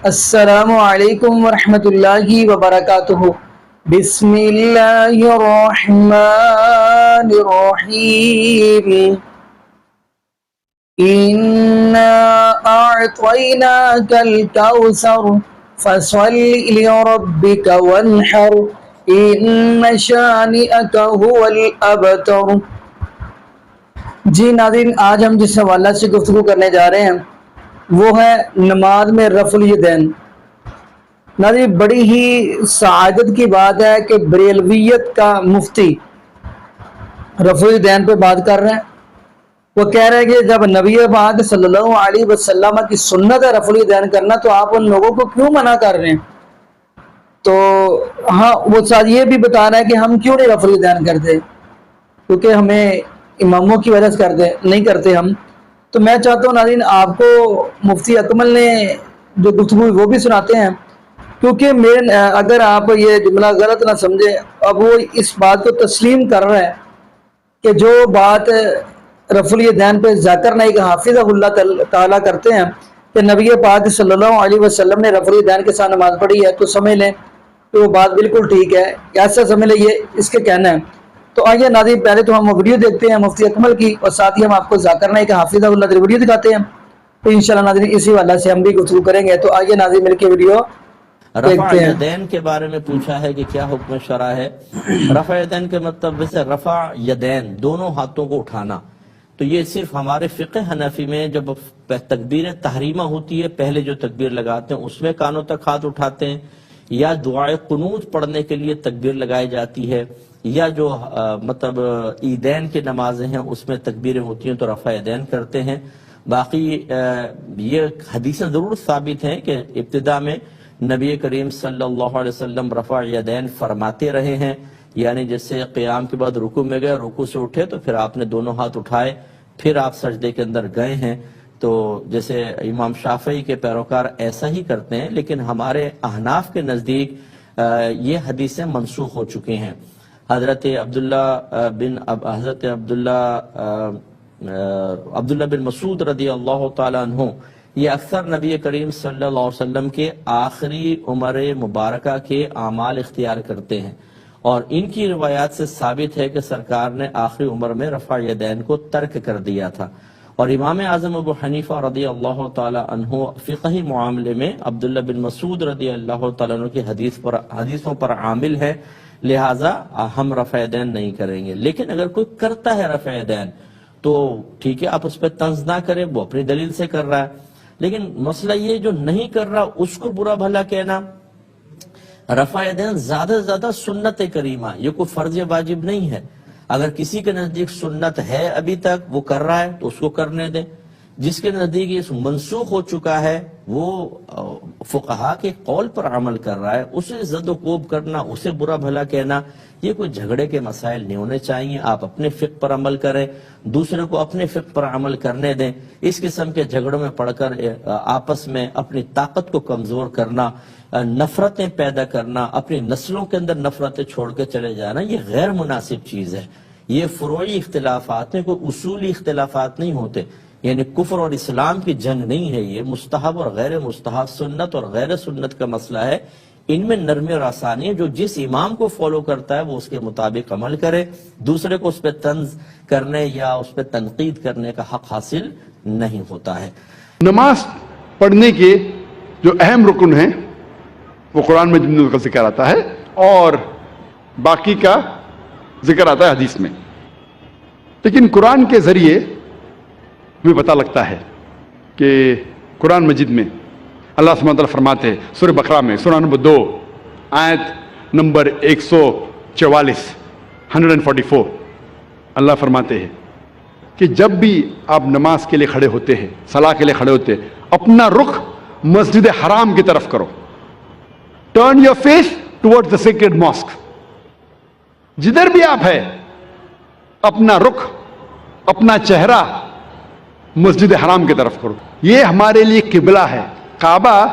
السلام علیکم ورحمۃ اللہ وبرکاتہ۔ بسم اللہ الرحمن الرحیم۔ انا اعطیناک الکوثر فصل لربک وانحر ان شانئک هو الابتر۔ جی ناظرین، آج ہم جس حوالہ سے گفتگو کرنے جا رہے ہیں وہ ہے نماز میں رفع الیدین۔ ناظرین، بڑی ہی سعادت کی بات ہے کہ بریلویت کا مفتی رفع الیدین پہ بات کر رہے ہیں۔ وہ کہہ رہے ہیں کہ جب نبی پاک صلی اللہ علیہ وسلم کی سنت ہے رفع الیدین کرنا، تو آپ ان لوگوں کو کیوں منع کر رہے ہیں؟ تو ہاں، وہ ساتھ یہ بھی بتا رہے ہیں کہ ہم کیوں نہیں رفع الیدین کرتے، کیونکہ ہمیں اماموں کی وجہ سے نہیں کرتے ہم۔ تو میں چاہتا ہوں ناظرین آپ کو مفتی اکمل نے جو گفتگو وہ بھی سناتے ہیں، کیونکہ اگر آپ یہ جملہ غلط نہ سمجھے، اب وہ اس بات کو تسلیم کر رہا ہے کہ جو بات رفع الیدین پہ ذاکر نائک حافظہ اللہ تعالیٰ کرتے ہیں کہ نبی پاک صلی اللہ علیہ وسلم نے رفع الیدین کے ساتھ نماز پڑھی ہے، تو سمجھ لیں کہ وہ بات بالکل ٹھیک ہے، ایسا سمجھ لیں، یہ اس کے کہنا ہے۔ تو آئیے ناظرین، پہلے تو ہم ویڈیو دیکھتے ہیں مفتی اکمل کی، اور ساتھ ہی ہم آپ کو ذاکر نائک حافظہ اللہ کی ویڈیو دکھاتے ہیں۔ تو انشاءاللہ ناظرین اسی حوالے سے ہم بھی گفتگو کریں گے۔ تو آئیے ناظرین مل کے ویڈیو رفع یدین کے بارے میں پوچھا ہے کہ کیا حکم شرع ہے۔ رفع یدین کے مطلب ویسے رفع یدین دونوں ہاتھوں کو اٹھانا، تو یہ صرف ہمارے فقہ حنفی میں جب تکبیر تحریمہ ہوتی ہے، پہلے جو تکبیر لگاتے ہیں اس میں کانوں تک ہاتھ اٹھاتے ہیں، یا دعائے قنوت پڑھنے کے لیے تکبیر لگائی جاتی ہے، یا جو مطلب عیدین کی نمازیں ہیں اس میں تکبیریں ہوتی ہیں تو رفع یدین کرتے ہیں۔ باقی یہ حدیثیں ضرور ثابت ہیں کہ ابتدا میں نبی کریم صلی اللہ علیہ وسلم رفع یدین فرماتے رہے ہیں، یعنی جیسے قیام کے بعد رکوع میں گئے، رکوع سے اٹھے تو پھر آپ نے دونوں ہاتھ اٹھائے، پھر آپ سجدے کے اندر گئے ہیں۔ تو جیسے امام شافعی کے پیروکار ایسا ہی کرتے ہیں، لیکن ہمارے احناف کے نزدیک یہ حدیثیں منسوخ ہو چکی ہیں۔ حضرت عبداللہ بن مسعود رضی اللہ تعالیٰ عنہ یہ اکثر نبی کریم صلی اللہ علیہ وسلم کے آخری عمر مبارکہ کے اعمال اختیار کرتے ہیں، اور ان کی روایات سے ثابت ہے کہ سرکار نے آخری عمر میں رفع یدین کو ترک کر دیا تھا۔ اور امام اعظم ابو حنیفہ رضی اللہ تعالیٰ عنہ فقہی معاملے میں عبداللہ بن مسعود رضی اللہ تعالیٰ عنہ کی حدیثوں پر عامل ہے، لہٰذا ہم رفع یدین نہیں کریں گے۔ لیکن اگر کوئی کرتا ہے رفع یدین تو ٹھیک ہے، آپ اس پہ طنز نہ کریں، وہ اپنی دلیل سے کر رہا ہے، لیکن مسئلہ یہ جو نہیں کر رہا اس کو برا بھلا کہنا۔ رفع یدین زیادہ سے زیادہ سنت کریمہ، یہ کوئی فرض واجب نہیں ہے۔ اگر کسی کے نزدیک سنت ہے ابھی تک وہ کر رہا ہے تو اس کو کرنے دیں، جس کے نزدیک یہ منسوخ ہو چکا ہے وہ فقہا کے قول پر عمل کر رہا ہے، اسے زد و کوب کرنا، اسے برا بھلا کہنا، یہ کوئی جھگڑے کے مسائل نہیں ہونے چاہیے۔ آپ اپنے فقہ پر عمل کریں، دوسرے کو اپنے فقہ پر عمل کرنے دیں۔ اس قسم کے جھگڑوں میں پڑھ کر آپس میں اپنی طاقت کو کمزور کرنا، نفرتیں پیدا کرنا، اپنی نسلوں کے اندر نفرتیں چھوڑ کے چلے جانا، یہ غیر مناسب چیز ہے۔ یہ فروعی اختلافات ہیں، کوئی اصولی اختلافات نہیں ہوتے، یعنی کفر اور اسلام کی جنگ نہیں ہے، یہ مستحب اور غیر مستحب، سنت اور غیر سنت کا مسئلہ ہے۔ ان میں نرمی اور آسانی ہے، جو جس امام کو فالو کرتا ہے وہ اس کے مطابق عمل کرے، دوسرے کو اس پہ طنز کرنے یا اس پہ تنقید کرنے کا حق حاصل نہیں ہوتا ہے۔ نماز پڑھنے کے جو اہم رکن ہیں وہ قرآن میں جن کا ذکر آتا ہے اور باقی کا ذکر آتا ہے حدیث میں، لیکن قرآن کے ذریعے ہمیں پتہ لگتا ہے کہ قرآن مجید میں اللہ سبحانہ وتعالیٰ فرماتے ہیں سورہ بقرہ میں سورہ نمبر 2 آیت نمبر 144 اللہ فرماتے ہیں کہ جب بھی آپ نماز کے لیے کھڑے ہوتے ہیں، صلاح کے لیے کھڑے ہوتے ہیں، اپنا رخ مسجد حرام کی طرف کرو، turn your face toward the sacred mosque. جدھر بھی آپ ہیں اپنا رخ، اپنا چہرہ مسجد حرام کی طرف کرو۔ یہ ہمارے لیے قبلہ ہے، کعبہ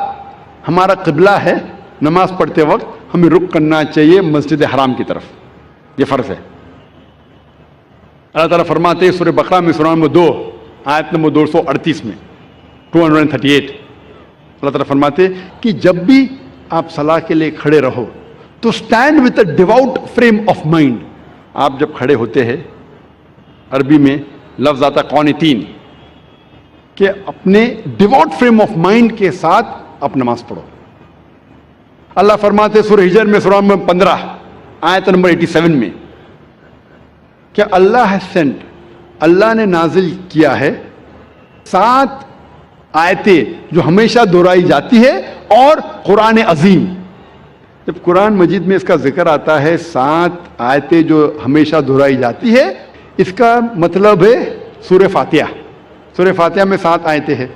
ہمارا قبلہ ہے۔ نماز پڑھتے وقت ہمیں رخ کرنا چاہیے مسجد حرام کی طرف، یہ فرض ہے۔ اللہ تعالیٰ فرماتے ہیں سورہ بقرہ میں سورہ نمبر 2 آیت نمبر 238 میں 238 اللہ تعالیٰ فرماتے کہ جب بھی آپ صلاح کے لیے کھڑے رہو تو stand with a ڈیوٹ frame of mind. آپ جب کھڑے ہوتے ہیں عربی میں لفظ آتا قانتین کہ اپنے ڈیوٹ فریم آف مائنڈ کے ساتھ آپ نماز پڑھو. اللہ فرماتے سورہ ہجر میں سورہ نمبر 15 آیت نمبر 87 میں کہ اللہ has sent, اللہ نے نازل کیا ہے 7 آیتیں جو ہمیشہ دہرائی جاتی ہے اور قرآن عظیم. جب قرآن مجید میں اس کا ذکر آتا ہے 7 آیتیں جو ہمیشہ دہرائی جاتی ہے, اس کا مطلب ہے سورہ فاتحہ. سورہ فاتحہ میں 7 آیتیں ہیں,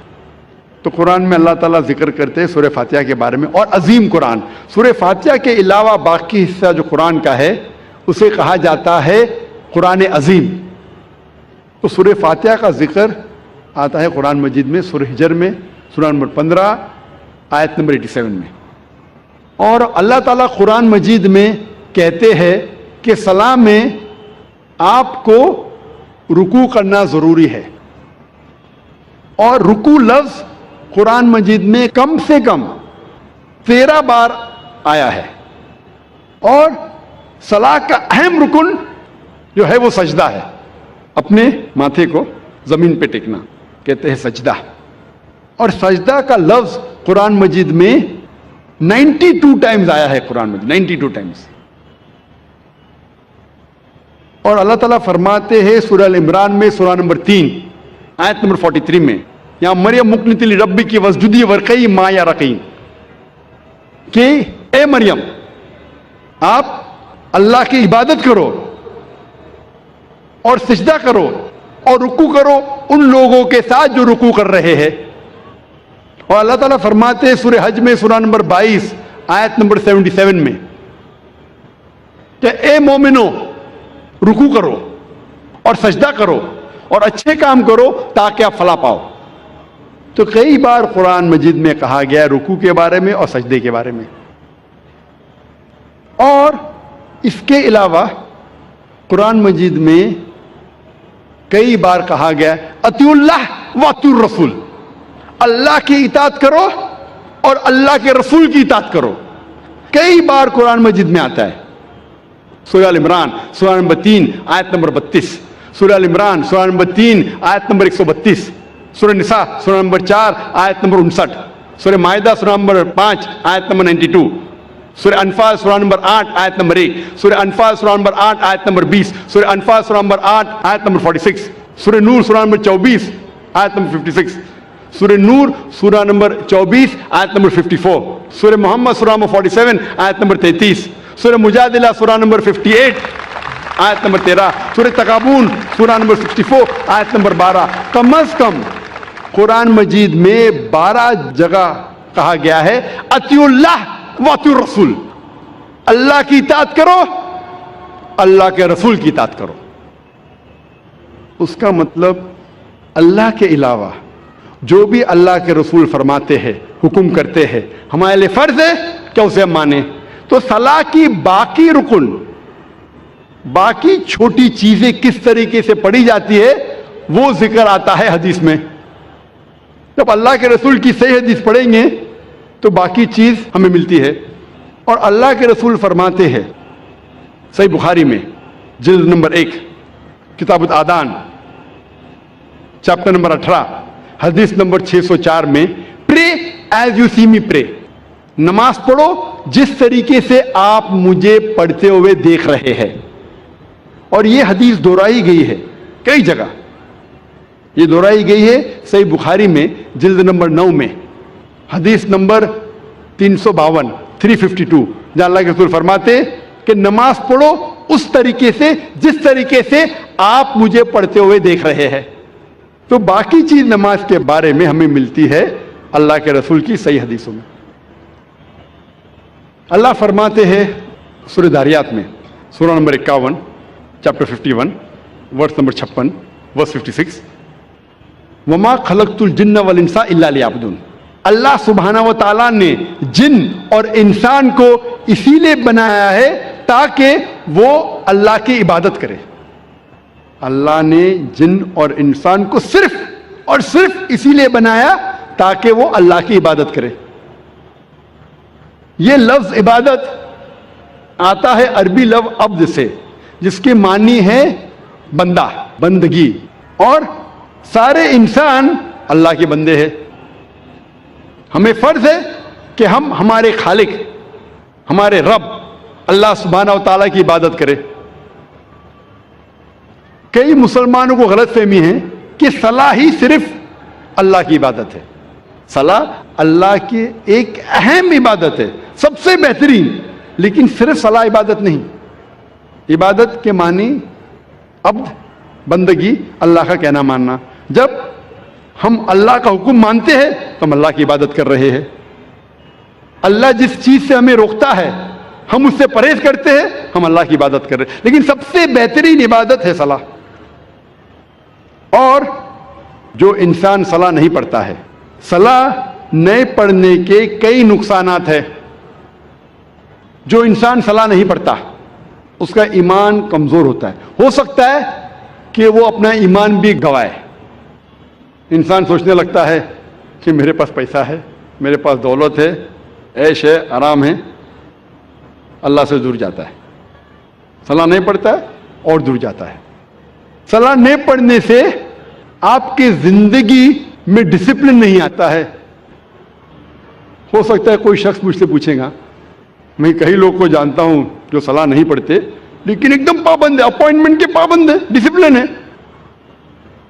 تو قرآن میں اللہ تعالیٰ ذکر کرتے ہیں سورہ فاتحہ کے بارے میں. اور عظیم قرآن, سورہ فاتحہ کے علاوہ باقی حصہ جو قرآن کا ہے اسے کہا جاتا ہے قرآن عظیم. تو سورہ فاتحہ کا ذکر آتا ہے قرآن مجید میں سورہ ہجر میں سورہ نمبر 15 آیت نمبر 87 میں. اور اللہ تعالیٰ قرآن مجید میں کہتے ہیں کہ صلاح میں آپ کو رکوع کرنا ضروری ہے. اور رکوع لفظ قرآن مجید میں کم سے کم 13 بار آیا ہے. اور صلاح کا اہم رکن جو ہے وہ سجدہ ہے, اپنے ماتھے کو زمین پہ ٹیکنا کہتے ہیں سجدہ. اور سجدہ کا لفظ قرآن مجید میں 92 ٹائمز آیا ہے, قرآن مجید 92 ٹائمز. اور اللہ تعالیٰ فرماتے ہیں سورہ ال-عمران میں سورہ نمبر 3 آیت نمبر 43 میں, یہاں مریم مقنت لربی کی وسجدی ورقی ما یا رقیم, کہ اے مریم آپ اللہ کی عبادت کرو اور سجدہ کرو اور رکوع کرو ان لوگوں کے ساتھ جو رکوع کر رہے ہیں. اور اللہ تعالیٰ فرماتے ہیں سورہ حج میں سورہ نمبر 22 آیت نمبر 77 میں کہ اے مومنو رکوع کرو اور سجدہ کرو اور اچھے کام کرو تاکہ آپ فلاح پاؤ. تو کئی بار قرآن مجید میں کہا گیا ہے رکوع کے بارے میں اور سجدے کے بارے میں. اور اس کے علاوہ قرآن مجید میں کئی بار کہا گیا اطیعوا اللہ واطیعوا الرسول, اللہ کی اطاعت کرو اور اللہ کے رسول کی اطاعت کرو. کئی بار قرآن مجید میں آتا ہے. سورہ ال-عمران سورہ نمبر 3 آیت نمبر 32, سورہ ال-عمران سورہ نمبر 3 آیت نمبر 132, سورہ نساء سورہ نمبر 4 آیت نمبر 59, سورہ مائدہ سورہ نمبر 5 آیت نمبر 92, سورہ انفال سورہ نمبر 8 آیت نمبر 1, سورہ انفال سورہ نمبر 8 آیت نمبر 20, سورہ انفال سورہ نمبر 8 آیت نمبر 46, سورہ نور سورہ نمبر 24 آیت نمبر 56, سورہ نور سورہ نمبر 24 آیت نمبر 54, سورہ محمد سورہ نمبر 47 آیت نمبر 33, سورہ مجادلہ سورہ نمبر 58 آیت نمبر 13, سورہ تغابن سورہ نمبر 64 آیت نمبر 12. کم از کم قرآن مجید میں 12 جگہ کہا گیا ہے اطیعوا اللہ واطیعوا الرسول, اللہ کی اطاعت کرو اللہ کے رسول کی اطاعت کرو. اس کا مطلب اللہ کے علاوہ جو بھی اللہ کے رسول فرماتے ہیں حکم کرتے ہیں ہمارے لیے فرض ہے کہ اسے ہم مانیں. تو صلاح کی باقی رکن باقی چھوٹی چیزیں کس طریقے سے پڑھی جاتی ہے وہ ذکر آتا ہے حدیث میں. جب اللہ کے رسول کی صحیح حدیث پڑھیں گے تو باقی چیز ہمیں ملتی ہے. اور اللہ کے رسول فرماتے ہیں صحیح بخاری میں جلد نمبر 1 کتاب الآذان چیپٹر نمبر 18 حدیث نمبر 604 میں, پرے ایز یو سی می پرے, نماز پڑھو جس طریقے سے آپ مجھے پڑھتے ہوئے دیکھ رہے ہیں. اور یہ حدیث دہرائی گئی ہے کئی جگہ, یہ دہرائی گئی ہے صحیح بخاری میں جلد نمبر 9 میں حدیث نمبر 352 352, جہاں اللہ کے رسول فرماتے کہ نماز پڑھو اس طریقے سے جس طریقے سے آپ مجھے پڑھتے ہوئے دیکھ رہے ہیں. تو باقی چیز نماز کے بارے میں ہمیں ملتی ہے اللہ کے رسول کی صحیح حدیثوں میں. اللہ فرماتے ہیں سورہ داریات میں سورہ نمبر 51 چیپٹر 51 ورس نمبر 56 ورس 56, وما خلقت الجن والانس الا لیعبدون. اللہ سبحانہ و تعالیٰ نے جن اور انسان کو اسی لیے بنایا ہے تاکہ وہ اللہ کی عبادت کرے. اللہ نے جن اور انسان کو صرف اور صرف اسی لیے بنایا تاکہ وہ اللہ کی عبادت کرے. یہ لفظ عبادت آتا ہے عربی لفظ عبد سے، جس کے معنی ہے بندہ، بندگی. اور سارے انسان اللہ کے بندے ہیں. ہمیں فرض ہے کہ ہم ہمارے خالق، ہمارے رب اللہ سبحانہ و تعالیٰ کی عبادت کریں. کئی مسلمانوں کو غلط فہمی ہے کہ صلاح ہی صرف اللہ کی عبادت ہے. صلاح اللہ کی ایک اہم عبادت ہے، سب سے بہترین، لیکن صرف صلاح عبادت نہیں. عبادت کے معنی عبد، بندگی، اللہ کا کہنا ماننا. جب ہم اللہ کا حکم مانتے ہیں تو ہم اللہ کی عبادت کر رہے ہیں. اللہ جس چیز سے ہمیں روکتا ہے ہم اس سے پرہیز کرتے ہیں، ہم اللہ کی عبادت کر رہے ہیں. لیکن سب سے بہترین عبادت ہے صلاح. اور جو انسان صلاح نہیں پڑھتا ہے، صلاح نہیں پڑھنے کے کئی نقصانات ہیں. جو انسان صلاح نہیں پڑھتا اس کا ایمان کمزور ہوتا ہے. ہو سکتا ہے کہ وہ اپنا ایمان بھی گوائے. انسان سوچنے لگتا ہے کہ میرے پاس پیسہ ہے، میرے پاس دولت ہے، عیش ہے، آرام ہے، اللہ سے دور جاتا ہے. صلاح نہیں پڑھتا ہے اور دور جاتا ہے. صلاح نہیں پڑھنے سے آپ کی زندگی میں ڈسپلن نہیں آتا ہے. ہو سکتا ہے کوئی شخص مجھ سے پوچھے گا، میں کئی لوگ کو جانتا ہوں جو صلاح نہیں پڑھتے لیکن ایک دم پابند ہے، اپوائنٹمنٹ کے پابند ہے، ڈسپلن ہے.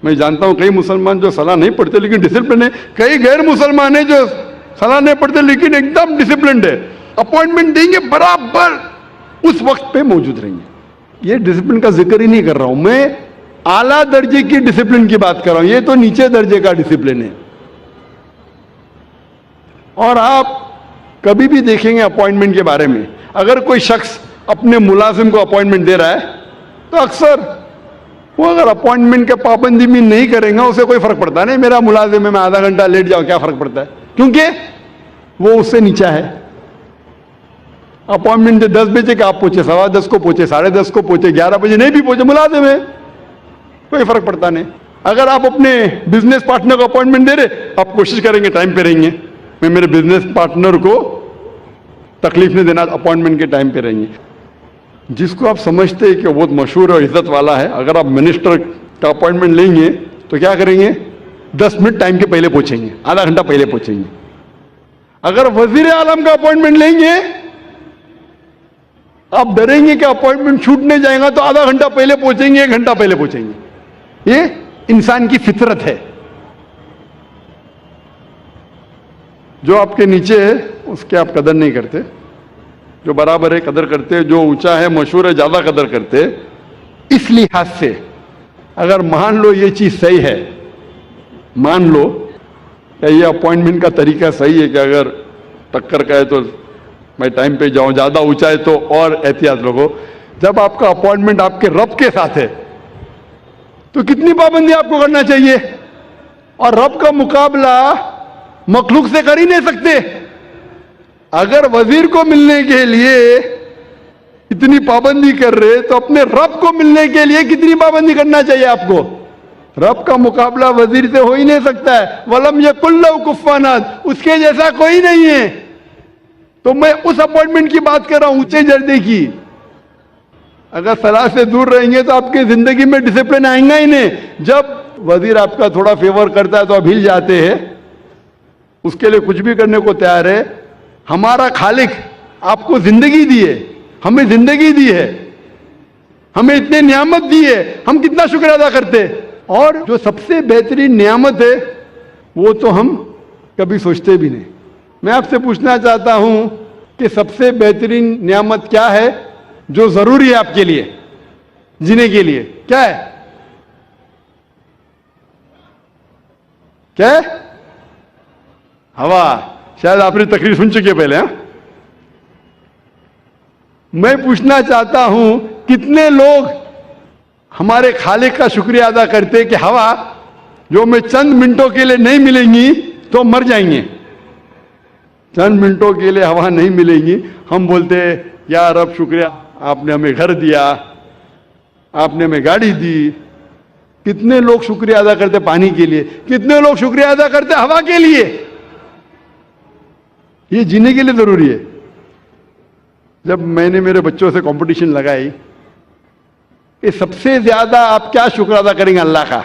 میں جانتا ہوں کئی مسلمان جو صلاح نہیں پڑھتے لیکن ڈسپلن ہے. کئی غیر مسلمان ہیں جو صلاح نہیں پڑھتے لیکن ایک دم ڈسپلنڈ ہے. اپوائنٹمنٹ دیں گے برابر اس وقت پہ موجود رہیں گے. یہ ڈسپلن کا ذکر ہی نہیں کر رہا ہوں، میں اعلیٰ درجے کی ڈسپلن کی بات کر رہا ہوں. یہ تو نیچے درجے کا ڈسپلن ہے. اور آپ کبھی بھی دیکھیں گے اپوائنٹمنٹ کے بارے میں، اگر کوئی شخص اپنے ملازم کو اپوائنٹمنٹ دے رہا ہے تو اکثر وہ اگر اپوائنٹمنٹ کے پابندی میں نہیں کریں گا اسے کوئی فرق پڑتا نہیں. میرا ملازم ہے، میں آدھا گھنٹہ لیٹ جاؤں، کیا فرق پڑتا ہے؟ کیونکہ وہ اس سے نیچا ہے. اپوائنٹمنٹ 10 بجے کہ آپ پہنچے 10:15 کو پہنچے 10:30 کو پہنچے 11 بجے نہیں بھی پہنچے، ملازم ہے، کوئی فرق پڑتا نہیں. اگر آپ اپنے بزنس پارٹنر کو اپوائنٹمنٹ دے رہے، آپ کوشش کریں گے ٹائم پہ رہیں گے. میں میرے بزنس پارٹنر کو تکلیف نہیں دینا، اپوائنٹمنٹ کے ٹائم پہ رہیں گے. جس کو آپ سمجھتے ہیں کہ وہ بہت مشہور اور عزت والا ہے، اگر آپ منسٹر کا اپوائنٹمنٹ لیں گے تو کیا کریں گے؟ 10 منٹ ٹائم کے پہلے پہنچیں گے، آدھا گھنٹہ پہلے پہنچیں گے. اگر وزیر اعظم کا اپوائنٹمنٹ لیں گے آپ ڈریں گے کہ اپوائنٹمنٹ چھوٹنے جائے گا تو آدھا گھنٹہ پہلے پہنچیں گے، 1 گھنٹہ پہلے پہنچیں گے. یہ انسان کی فطرت ہے. جو آپ کے نیچے ہے اس کی آپ قدر نہیں کرتے، جو برابر ہے قدر کرتے، جو اونچا ہے مشہور ہے زیادہ قدر کرتے. اس لحاظ سے اگر مان لو یہ چیز صحیح ہے، مان لو کہ یہ اپوائنٹمنٹ کا طریقہ صحیح ہے کہ اگر ٹکر کا ہے تو میں ٹائم پہ جاؤں، زیادہ اونچا ہے تو اور احتیاط رکھو. جب آپ کا اپوائنٹمنٹ آپ کے رب کے ساتھ ہے تو کتنی پابندی آپ کو کرنا چاہیے. اور رب کا مقابلہ مخلوق سے کر ہی نہیں سکتے. اگر وزیر کو ملنے کے لیے اتنی پابندی کر رہے تو اپنے رب کو ملنے کے لیے کتنی پابندی کرنا چاہیے آپ کو. رب کا مقابلہ وزیر سے ہو ہی نہیں سکتا ہے. وَلَمْ يَكُنْ لَهُ كُفُوًا أَحَدٌ، اس کے جیسا کوئی نہیں ہے. تو میں اس اپوائنٹمنٹ کی بات کر رہا ہوں اونچے درجے کی. اگر صلاح سے دور رہیں گے تو آپ کی زندگی میں ڈسپلن آئیں گا ہی نہیں. جب وزیر آپ کا تھوڑا فیور کرتا ہے تو آپ ہل جاتے ہیں، اس کے لیے کچھ بھی کرنے کو تیار ہے. ہمارا خالق آپ کو زندگی دی ہے، ہمیں زندگی دی ہے، ہمیں اتنے نعمت دی ہے، ہم کتنا شکر ادا کرتے. اور جو سب سے بہترین نعمت ہے وہ تو ہم کبھی سوچتے بھی نہیں. میں آپ سے پوچھنا چاہتا ہوں کہ سب سے بہترین نعمت کیا ہے جو ضروری ہے آپ کے لیے جینے کے لیے؟ کیا ہے؟ کیا ہے؟ ہوا. شاید آپ نے تقریر سن چکے پہلے. میں پوچھنا چاہتا ہوں کتنے لوگ ہمارے خالق کا شکریہ ادا کرتے کہ ہوا جو میں چند منٹوں کے لیے نہیں ملیں گی تو مر جائیں گے. چند منٹوں کے لیے ہوا نہیں ملے گی، ہم بولتے یا رب شکریہ، آپ نے ہمیں گھر دیا، آپ نے ہمیں گاڑی دی، کتنے لوگ شکریہ ادا کرتے پانی کے لیے, کتنے لوگ شکریہ ادا کرتے ہوا کے لیے. یہ جینے کے لیے ضروری ہے. جب میں نے میرے بچوں سے کمپٹیشن لگائی کہ سب سے زیادہ آپ کیا شکر ادا کریں گے اللہ کا,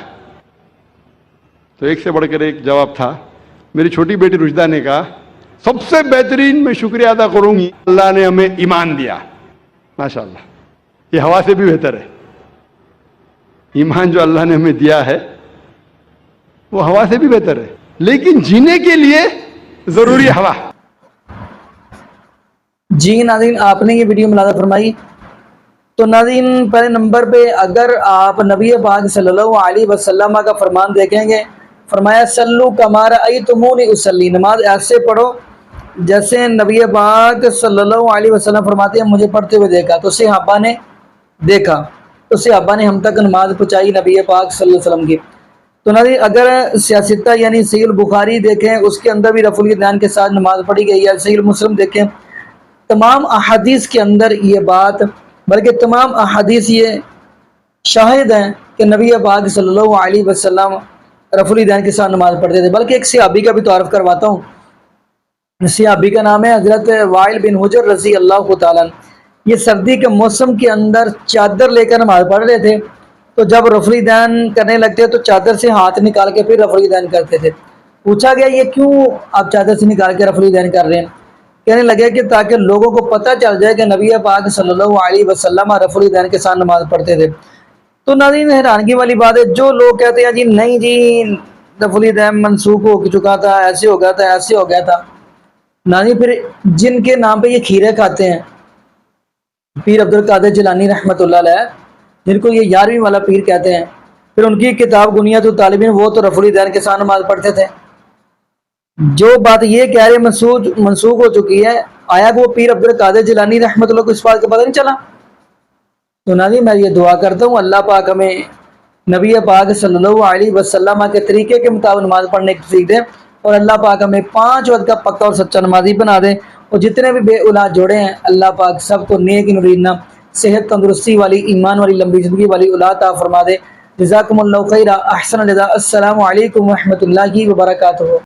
تو ایک سے بڑھ کر ایک جواب تھا. میری چھوٹی بیٹی رشدہ نے کہا سب سے بہترین میں شکریہ ادا کروں گی اللہ نے ہمیں ایمان دیا. ماشاءاللہ, یہ ہوا سے بھی بہتر ہے. ایمان جو اللہ نے ہمیں دیا ہے وہ ہوا سے بھی بہتر ہے, لیکن جینے کے لیے ضروری ہے ہوا. جی ناظرین, آپ نے یہ ویڈیو ملاحظہ فرمائی. تو ناظرین, پہلے نمبر پہ اگر آپ نبی پاک صلی اللہ علیہ وسلم کا فرمان دیکھیں گے, فرمایا سلو کما رأیتمونی اصلی, نماز ایسے پڑھو جیسے نبی پاک صلی اللہ علیہ وسلم فرماتے ہیں مجھے پڑھتے ہوئے دیکھا. تو صحابہ نے دیکھا, تو صحابہ نے ہم تک نماز پہنچائی نبی پاک صلی اللہ علیہ وسلم کی. تو ناظرین, اگر سیاستہ یعنی صحیح البخاری دیکھیں, اس کے اندر بھی رفع الیدین کے ساتھ نماز پڑھی گئی ہے. صحیح مسلم دیکھیں, تمام احادیث کے اندر یہ بات, بلکہ تمام احادیث یہ شاہد ہیں کہ نبی پاک صلی اللہ علیہ وسلم رفع الیدین کے ساتھ نماز پڑھتے تھے. بلکہ ایک صحابی کا بھی تعارف کرواتا ہوں. صحابی کا نام ہے حضرت وائل بن حجر رضی اللہ تعالیٰ. یہ سردی کے موسم کے اندر چادر لے کر نماز پڑھ رہے تھے. تو جب رفع الیدین کرنے لگتے تو چادر سے ہاتھ نکال کے پھر رفع الیدین کرتے تھے. پوچھا گیا یہ کیوں آپ چادر سے نکال کے رفع الیدین کر رہے ہیں؟ کہنے لگے کہ تاکہ لوگوں کو پتہ چل جائے کہ نبی پاک صلی اللہ علیہ وسلم رفع الیدین کے ساتھ نماز پڑھتے تھے. تو ناظرین, حیرانگی والی بات ہے, جو لوگ کہتے ہیں جی نہیں جی رفع الیدین منسوخ ہو چکا تھا, ایسے ہو گیا تھا, ایسے ہو گیا تھا. ناظرین, پھر جن کے نام پہ یہ کھیرے کھاتے ہیں, پیر عبد القادر جیلانی رحمۃ اللہ علیہ, جن کو یہ 11ویں والا پیر کہتے ہیں, پھر ان کی کتاب غنیۃ الطالبین, وہ تو رفع الیدین کے ساتھ نماز پڑھتے تھے. جو بات یہ کہہ رہے منسوخ ہو چکی ہے, آیا کہ وہ پیر عبد القادر جیلانی رحمۃ اللہ کو اس بات کا پتہ نہیں چلا؟ تو ناظرین, میں یہ دعا کرتا ہوں اللہ پاک ہمیں نبی پاک صلی اللہ علیہ وسلم کے طریقے کے مطابق نماز پڑھنے کی توفیق دے, اور اللہ پاک ہمیں 5 وقت کا پکا اور سچا نمازی بنا دے. اور جتنے بھی بے اولاد جوڑے ہیں, اللہ پاک سب کو نیک نورینہ, صحت, تندرستی والی, ایمان والی, لمبی زندگی والی اولاد عطا فرما دے. جزاکم اللہ خیرا, احسن الجزاء. السلام علیکم ورحمۃ اللہ وبرکاتہ.